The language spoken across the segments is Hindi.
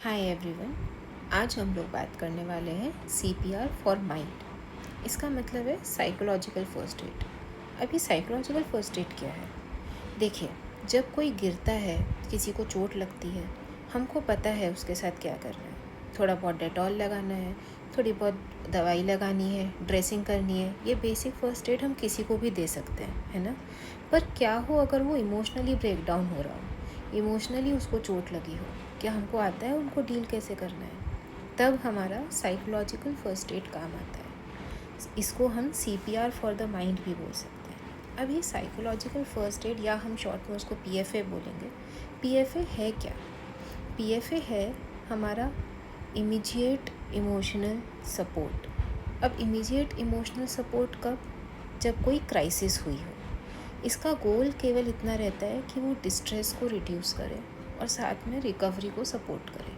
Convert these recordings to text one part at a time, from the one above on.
Hi everyone. आज हम लोग बात करने वाले हैं CPR फॉर माइंड। इसका मतलब है साइकोलॉजिकल फर्स्ट एड। अभी साइकोलॉजिकल फर्स्ट एड क्या है? देखिए, जब कोई गिरता है, किसी को चोट लगती है, हमको पता है उसके साथ क्या करना है। थोड़ा बहुत डेटॉल लगाना है, थोड़ी बहुत दवाई लगानी है, ड्रेसिंग करनी है। ये बेसिक फर्स्ट एड हम किसी को भी दे सकते हैं, है ना। पर क्या हो अगर वो इमोशनली ब्रेक डाउन हो रहा हो, इमोशनली उसको चोट लगी हो, क्या हमको आता है उनको डील कैसे करना है? तब हमारा साइकोलॉजिकल फर्स्ट एड काम आता है। इसको हम CPR फॉर द माइंड भी बोल सकते हैं। अब ये साइकोलॉजिकल फर्स्ट एड, या हम शॉर्ट में उसको PFA बोलेंगे। PFA है क्या? PFA है हमारा इमीडिएट इमोशनल सपोर्ट। अब इमीडिएट इमोशनल सपोर्ट कब? जब कोई क्राइसिस हुई हो। इसका गोल केवल इतना रहता है कि वो डिस्ट्रेस को रिड्यूस करे और साथ में रिकवरी को सपोर्ट करे।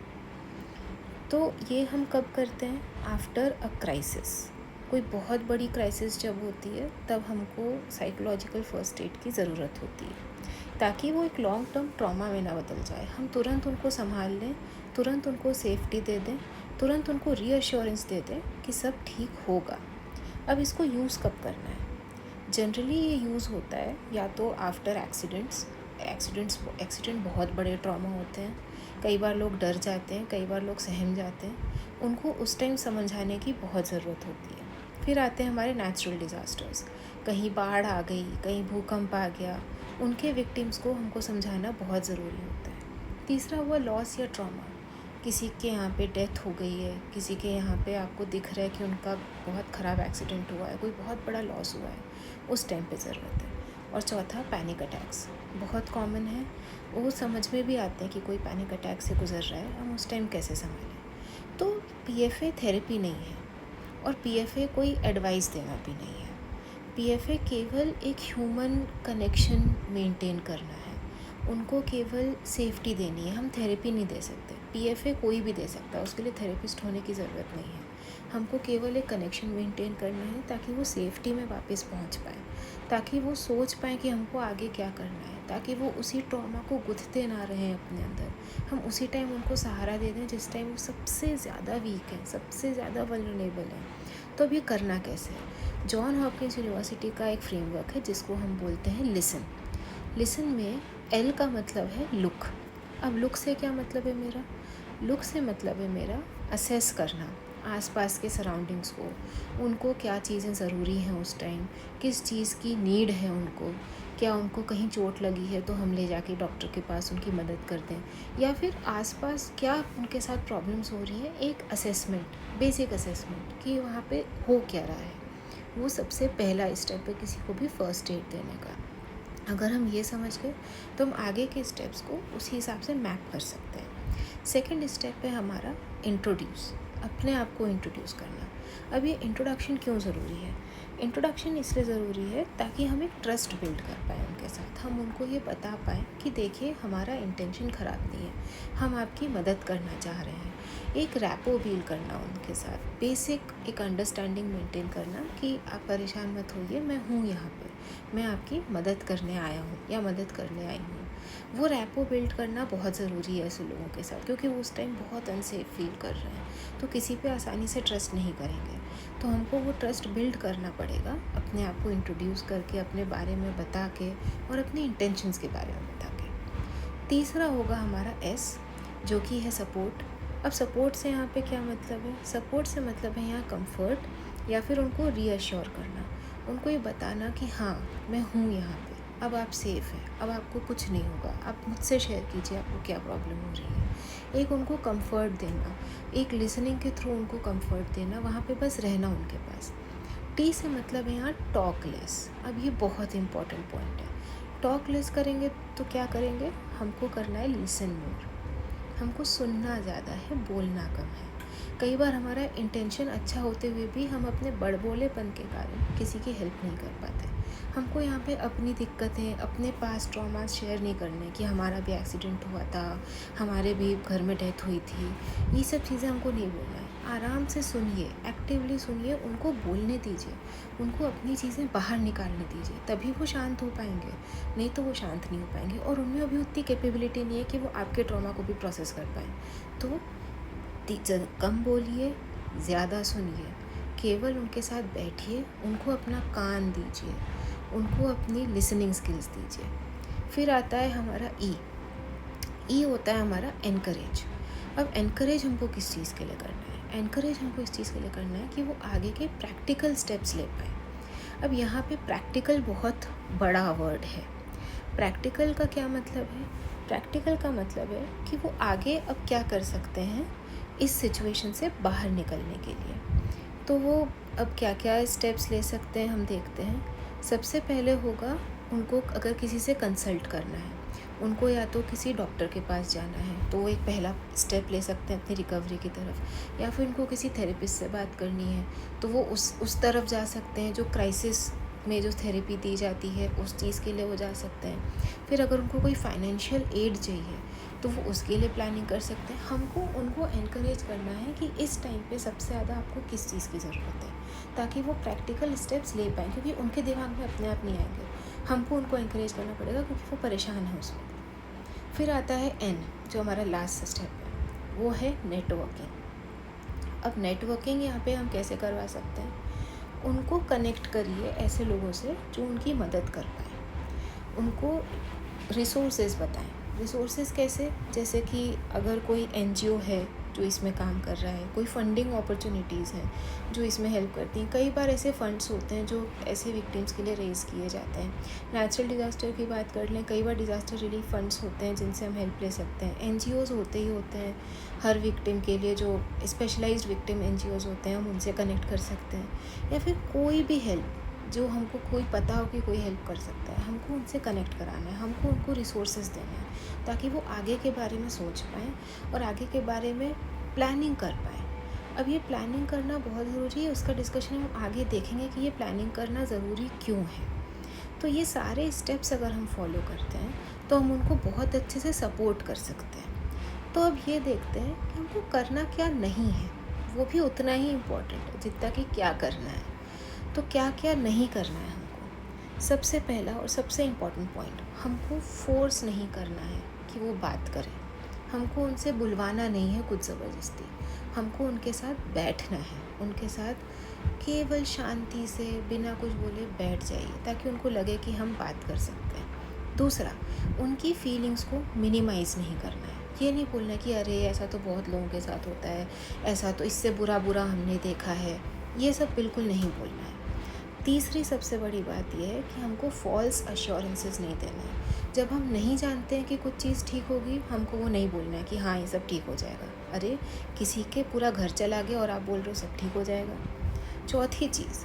तो ये हम कब करते हैं? After a crisis. कोई बहुत बड़ी क्राइसिस जब होती है तब हमको साइकोलॉजिकल फर्स्ट एड की ज़रूरत होती है, ताकि वो एक लॉन्ग टर्म ट्रॉमा में ना बदल जाए। हम तुरंत उनको संभाल लें, तुरंत उनको सेफ्टी दे दें, तुरंत उनको रीअश्योरेंस दे दें कि सब ठीक होगा। अब इसको यूज़ कब करना है? जनरली ये यूज़ होता है या तो आफ्टर एक्सीडेंट बहुत बड़े ट्रॉमा होते हैं। कई बार लोग डर जाते हैं, कई बार लोग सहम जाते हैं। उनको उस टाइम समझाने की बहुत ज़रूरत होती है। फिर आते हैं हमारे नेचुरल डिज़ास्टर्स। कहीं बाढ़ आ गई, कहीं भूकंप आ गया, उनके विक्टिम्स को हमको समझाना बहुत ज़रूरी होता है। तीसरा हुआ लॉस या ट्रॉमा। किसी के यहाँ पे डेथ हो गई है, किसी के यहाँ पे आपको दिख रहा है कि उनका बहुत ख़राब एक्सीडेंट हुआ है, कोई बहुत बड़ा लॉस हुआ है, उस टाइम पे ज़रूरत है। और चौथा, पैनिक अटैक्स बहुत कॉमन है। वो समझ में भी आते हैं कि कोई पैनिक अटैक से गुजर रहा है, हम उस टाइम कैसे संभालें। तो PFA थेरेपी नहीं है और PFA कोई एडवाइस देना भी नहीं है। PFA केवल एक ह्यूमन कनेक्शन मेंटेन करना है, उनको केवल सेफ्टी देनी है। हम थेरेपी नहीं दे सकते। PFA कोई भी दे सकता है, उसके लिए थेरेपिस्ट होने की ज़रूरत नहीं है। हमको केवल एक कनेक्शन मेंटेन करना है ताकि वो सेफ्टी में वापस पहुंच पाए, ताकि वो सोच पाए कि हमको आगे क्या करना है, ताकि वो उसी ट्रॉमा को गुथते ना रहें अपने अंदर। हम उसी टाइम उनको सहारा दे दें जिस टाइम वो सबसे ज़्यादा वीक है, सबसे ज़्यादा वल्नरेबल है। तो अब ये करना कैसे है? जॉन हॉपकिंस यूनिवर्सिटी का एक फ्रेमवर्क है जिसको हम बोलते हैं लिसन। लिसन में L का मतलब है लुक। अब लुक से क्या मतलब है मेरा? लुक से मतलब है मेरा असेस करना आसपास के सराउंडिंग्स को, उनको क्या चीज़ें ज़रूरी हैं उस टाइम, किस चीज़ की नीड है उनको। क्या उनको कहीं चोट लगी है तो हम ले जाके डॉक्टर के पास उनकी मदद कर दें, या फिर आसपास क्या उनके साथ प्रॉब्लम्स हो रही हैं। एक असेसमेंट, बेसिक असेसमेंट कि वहाँ पे हो क्या रहा है, वो सबसे पहला स्टेप है किसी को भी फर्स्ट एड देने का। अगर हम ये समझ गए तो हम आगे के स्टेप्स को उसी हिसाब से मैप कर सकते हैं। सेकंड स्टेप है हमारा इंट्रोड्यूस, अपने आप को इंट्रोड्यूस करना। अब ये इंट्रोडक्शन क्यों ज़रूरी है? इंट्रोडक्शन इसलिए ज़रूरी है ताकि हम एक ट्रस्ट बिल्ड कर पाएँ उनके साथ। हम उनको ये बता पाएँ कि देखिए, हमारा इंटेंशन ख़राब नहीं है, हम आपकी मदद करना चाह रहे हैं। एक रैपो बिल्ड करना उनके साथ, बेसिक एक अंडरस्टैंडिंग मेंटेन करना कि आप परेशान मत होइए, मैं हूँ यहाँ पे, मैं आपकी मदद करने आया हूँ या मदद करने आई हूँ। वो रैपो बिल्ड करना बहुत ज़रूरी है ऐसे लोगों के साथ, क्योंकि वो उस टाइम बहुत अनसेफ फील कर रहे हैं, तो किसी पे आसानी से ट्रस्ट नहीं करेंगे। तो हमको वो ट्रस्ट बिल्ड करना पड़ेगा, अपने आप को इंट्रोड्यूस करके, अपने बारे में बता के और अपने इंटेंशंस के बारे में बता के। तीसरा होगा हमारा S, जो कि है सपोर्ट। अब सपोर्ट से यहाँ पे क्या मतलब है? सपोर्ट से मतलब है यहाँ कंफर्ट, या फिर उनको रीअश्योर करना, उनको ये बताना कि हाँ, मैं हूँ यहाँ पे, अब आप सेफ़ हैं, अब आपको कुछ नहीं होगा, आप मुझसे शेयर कीजिए आपको क्या प्रॉब्लम हो रही है। एक उनको कंफर्ट देना, एक लिसनिंग के थ्रू उनको कंफर्ट देना, वहाँ पे बस रहना उनके पास। T से मतलब है यहाँ टॉक लेस। अब ये बहुत इंपॉर्टेंट पॉइंट है। टॉक लेस करेंगे तो क्या करेंगे? हमको करना है लिसन मोर। हमको सुनना ज़्यादा है, बोलना कम है। कई बार हमारा इंटेंशन अच्छा होते हुए भी हम अपने बड़बोलेपन के कारण किसी की हेल्प नहीं कर पाते। हमको यहाँ पे अपनी दिक्कतें, अपने पास ट्रॉमा शेयर नहीं करने कि हमारा भी एक्सीडेंट हुआ था, हमारे भी घर में डेथ हुई थी। ये सब चीज़ें हमको नहीं बोलना है। आराम से सुनिए, एक्टिवली सुनिए, उनको बोलने दीजिए, उनको अपनी चीज़ें बाहर निकालने दीजिए, तभी वो शांत हो पाएंगे। नहीं तो वो शांत नहीं हो पाएंगे, और उनमें अभी उतनी कैपेबिलिटी नहीं है कि वो आपके ट्रॉमा को भी प्रोसेस कर पाएँ। तो कम बोलिए, ज़्यादा सुनिए, केवल उनके साथ बैठिए, उनको अपना कान दीजिए, उनको अपनी लिसनिंग स्किल्स दीजिए। फिर आता है हमारा ई होता है हमारा एनकरेज। अब एनकरेज हमको किस चीज़ के लिए करना है? एनकरेज हमको इस चीज़ के लिए करना है कि वो आगे के प्रैक्टिकल स्टेप्स ले पाए। अब यहाँ पे प्रैक्टिकल बहुत बड़ा वर्ड है। प्रैक्टिकल का क्या मतलब है? प्रैक्टिकल का मतलब है कि वो आगे अब क्या कर सकते हैं इस सिचुएशन से बाहर निकलने के लिए। तो वो अब क्या क्या स्टेप्स ले सकते हैं हम देखते हैं। सबसे पहले होगा उनको अगर किसी से कंसल्ट करना है, उनको या तो किसी डॉक्टर के पास जाना है, तो वो एक पहला स्टेप ले सकते हैं अपनी रिकवरी की तरफ। या फिर उनको किसी थेरेपिस्ट से बात करनी है तो वो उस तरफ जा सकते हैं, जो क्राइसिस में जो थेरेपी दी जाती है उस चीज़ के लिए वो जा सकते हैं। फिर अगर उनको कोई फाइनेंशियल एड चाहिए तो वो उसके लिए प्लानिंग कर सकते हैं। हमको उनको एनकरेज करना है कि इस टाइम पे सबसे ज़्यादा आपको किस चीज़ की ज़रूरत है, ताकि वो प्रैक्टिकल स्टेप्स ले पाएँ, क्योंकि उनके दिमाग में अपने आप नहीं आएंगे। हमको उनको एनकरेज करना पड़ेगा क्योंकि वो परेशान है उसमें। फिर आता है एन, जो हमारा लास्ट स्टेप है, वो है नेटवर्किंग। अब नेटवर्किंग यहाँ पे हम कैसे करवा सकते हैं? उनको कनेक्ट करिए ऐसे लोगों से जो उनकी मदद कर पाए। उनको रिसोर्सेज बताएं। रिसोर्सेज कैसे? जैसे कि अगर कोई एनजीओ है जो इसमें काम कर रहा है, कोई फंडिंग अपॉर्चुनिटीज़ हैं जो इसमें हेल्प करती हैं। कई बार ऐसे फंड्स होते हैं जो ऐसे विक्टिम्स के लिए रेज़ किए जाते हैं। नेचुरल डिज़ास्टर की बात कर लें, कई बार डिज़ास्टर रिलीफ फंड्स होते हैं जिनसे हम हेल्प ले सकते हैं। एनजीओज़ होते ही होते हैं हर विक्टिम के लिए, जो स्पेशलाइज्ड विक्टिम एनजीओज़ होते हैं, हम उनसे कनेक्ट कर सकते हैं। या फिर कोई भी हेल्प जो हमको कोई पता हो कि कोई हेल्प कर सकता है, हमको उनसे कनेक्ट कराना है, हमको उनको रिसोर्सेज देने हैं, ताकि वो आगे के बारे में सोच पाएँ और आगे के बारे में प्लानिंग कर पाएँ। अब ये प्लानिंग करना बहुत ज़रूरी है, उसका डिस्कशन हम आगे देखेंगे कि ये प्लानिंग करना ज़रूरी क्यों है। तो ये सारे स्टेप्स अगर हम फॉलो करते हैं तो हम उनको बहुत अच्छे से सपोर्ट कर सकते हैं। तो अब ये देखते हैं कि हमको करना क्या नहीं है, वो भी उतना ही इम्पोर्टेंट है जितना कि क्या करना है। तो क्या क्या नहीं करना है हमको? सबसे पहला और सबसे इम्पॉर्टेंट पॉइंट, हमको फोर्स नहीं करना है कि वो बात करें। हमको उनसे बुलवाना नहीं है कुछ ज़बरदस्ती। हमको उनके साथ बैठना है, उनके साथ केवल शांति से बिना कुछ बोले बैठ जाइए, ताकि उनको लगे कि हम बात कर सकते हैं। दूसरा, उनकी फीलिंग्स को मिनिमाइज़ नहीं करना है। ये नहीं बोलना कि अरे ऐसा तो बहुत लोगों के साथ होता है, ऐसा तो इससे बुरा हमने देखा है। ये सब बिल्कुल नहीं बोलना है। तीसरी सबसे बड़ी बात यह है कि हमको फॉल्स अश्योरेंसेस नहीं देना है। जब हम नहीं जानते हैं कि कुछ चीज़ ठीक होगी, हमको वो नहीं बोलना है कि हाँ ये सब ठीक हो जाएगा। अरे किसी के पूरा घर चला गया और आप बोल रहे हो सब ठीक हो जाएगा। चौथी चीज़,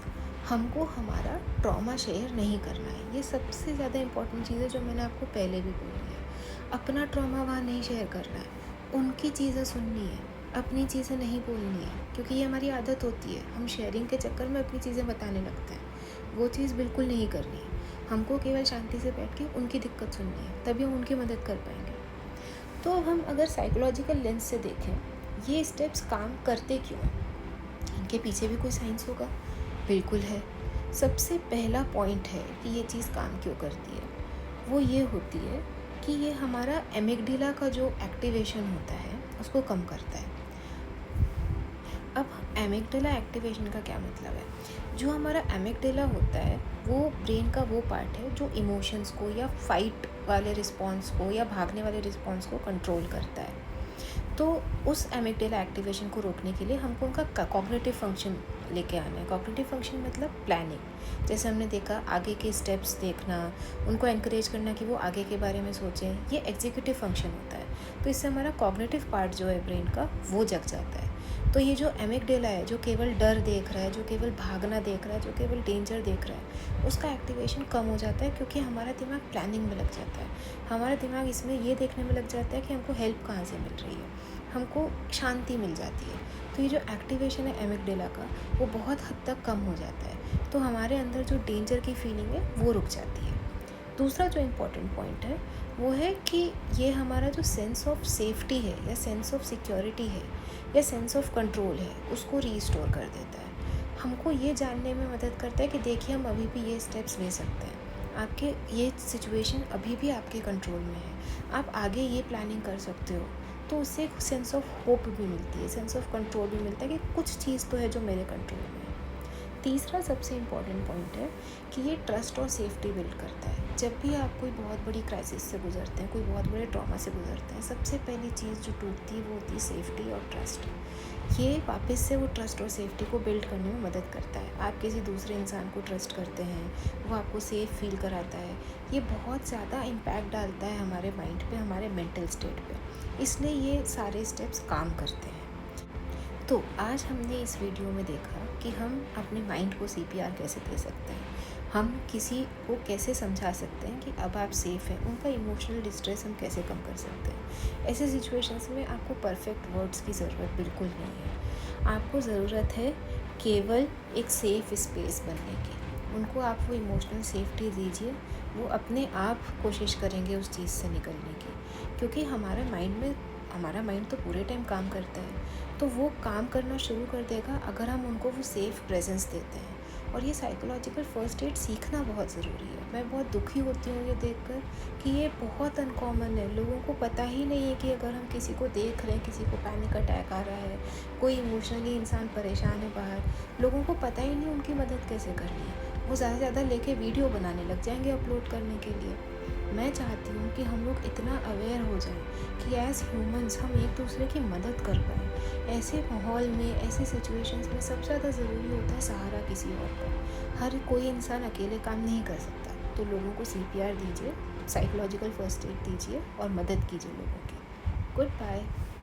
हमको हमारा ट्रॉमा शेयर नहीं करना है। ये सबसे ज़्यादा इम्पोर्टेंट चीज़ है जो मैंने आपको पहले भी बोली है। अपना ट्रॉमा वहाँ नहीं शेयर करना है, उनकी चीज़ें सुननी है, अपनी चीज़ें नहीं बोलनी है, क्योंकि ये हमारी आदत होती है। हम शेयरिंग के चक्कर में अपनी चीज़ें बताने लगते हैं। वो चीज़ बिल्कुल नहीं करनी है। हमको केवल शांति से बैठ के उनकी दिक्कत सुननी है, तभी हम उनकी मदद कर पाएंगे। तो अब हम अगर साइकोलॉजिकल लेंस से देखें, ये स्टेप्स काम करते क्यों हैं? इनके पीछे भी कोई साइंस होगा? बिल्कुल है। सबसे पहला पॉइंट है कि ये चीज़ काम क्यों करती है, वो ये होती है कि ये हमारा एमिगडाला का जो एक्टिवेशन होता है उसको कम करता है। अब एमिगडाला एक्टिवेशन का क्या मतलब है? जो हमारा एमिगडाला होता है वो ब्रेन का वो पार्ट है जो इमोशंस को या फाइट वाले रिस्पॉन्स को या भागने वाले रिस्पॉन्स को कंट्रोल करता है। तो उस एमिगडाला एक्टिवेशन को रोकने के लिए हमको उनका कॉग्निटिव फंक्शन लेके आना है। कॉग्निटिव फंक्शन मतलब प्लानिंग। जैसे हमने देखा, आगे के स्टेप्स देखना, उनको एनकरेज करना कि वो आगे के बारे में सोचें, ये एग्जीक्यूटिव फंक्शन होता है। तो इससे हमारा कॉग्निटिव पार्ट जो है ब्रेन का वो जग जाता है। तो ये जो एमिगडाला है, जो केवल डर देख रहा है, जो केवल भागना देख रहा है, जो केवल डेंजर देख रहा है, उसका एक्टिवेशन कम हो जाता है, क्योंकि हमारा दिमाग प्लानिंग में लग जाता है। हमारा दिमाग इसमें ये देखने में लग जाता है कि हमको हेल्प कहाँ से मिल रही है, हमको शांति मिल जाती है। तो ये जो एक्टिवेशन है एमिगडाला का, वो बहुत हद तक कम हो जाता है। तो हमारे अंदर जो डेंजर की फीलिंग है वो रुक जाती है। दूसरा जो इम्पोर्टेंट पॉइंट है वो है कि ये हमारा जो सेंस ऑफ सेफ्टी है या सेंस ऑफ सिक्योरिटी है या सेंस ऑफ कंट्रोल है उसको रीस्टोर कर देता है। हमको ये जानने में मदद करता है कि देखिए हम अभी भी ये स्टेप्स ले सकते हैं, आपके ये सिचुएशन अभी भी आपके कंट्रोल में है, आप आगे ये प्लानिंग कर सकते हो। तो उससे एक सेंस ऑफ होप भी मिलती है, सेंस ऑफ कंट्रोल भी मिलता है कि कुछ चीज़ तो है जो मेरे कंट्रोल में है। तीसरा सबसे इम्पॉर्टेंट पॉइंट है कि ये ट्रस्ट और सेफ्टी बिल्ड करता है। जब भी आप कोई बहुत बड़ी क्राइसिस से गुजरते हैं, कोई बहुत बड़े ट्रॉमा से गुजरते हैं, सबसे पहली चीज़ जो टूटती है वो होती है सेफ्टी और ट्रस्ट। ये वापस से वो ट्रस्ट और सेफ्टी को बिल्ड करने में मदद करता है। आप किसी दूसरे इंसान को ट्रस्ट करते हैं, वो आपको सेफ़ फील कराता है, ये बहुत ज़्यादा इम्पैक्ट डालता है हमारे माइंड पे, हमारे मेंटल स्टेट पे। इसलिए ये सारे स्टेप्स काम करते हैं। तो आज हमने इस वीडियो में देखा कि हम अपने माइंड को CPR कैसे दे सकते हैं, हम किसी को कैसे समझा सकते हैं कि अब आप सेफ़ हैं, उनका इमोशनल डिस्ट्रेस हम कैसे कम कर सकते हैं। ऐसे सिचुएशंस में आपको परफेक्ट वर्ड्स की ज़रूरत बिल्कुल नहीं है, आपको ज़रूरत है केवल एक सेफ़ स्पेस बनने की। उनको आप वो इमोशनल सेफ्टी दीजिए, वो अपने आप कोशिश करेंगे उस चीज़ से निकलने की। क्योंकि हमारा माइंड तो पूरे टाइम काम करता है, तो वो काम करना शुरू कर देगा अगर हम उनको वो सेफ़ प्रेजेंस देते हैं। और ये साइकोलॉजिकल फ़र्स्ट एड सीखना बहुत ज़रूरी है। मैं बहुत दुखी होती हूँ ये देखकर कि ये बहुत अनकॉमन है, लोगों को पता ही नहीं है कि अगर हम किसी को देख रहे हैं, किसी को पैनिक अटैक आ रहा है, कोई इमोशनली इंसान परेशान है बाहर, लोगों को पता ही नहीं उनकी मदद कैसे करनी है। वो ज़्यादा से ज़्यादा लेके वीडियो बनाने लग जाएंगे अपलोड करने के लिए। मैं चाहती हूँ कि हम लोग इतना अवेयर हो जाएं कि एज़ ह्यूमंस हम एक दूसरे की मदद कर पाएँ। ऐसे माहौल में, ऐसे सिचुएशंस में सबसे ज़्यादा ज़रूरी होता है सहारा किसी और का। हर कोई इंसान अकेले काम नहीं कर सकता, तो लोगों को CPR दीजिए, साइकोलॉजिकल फर्स्ट एड दीजिए और मदद कीजिए लोगों की। Good bye.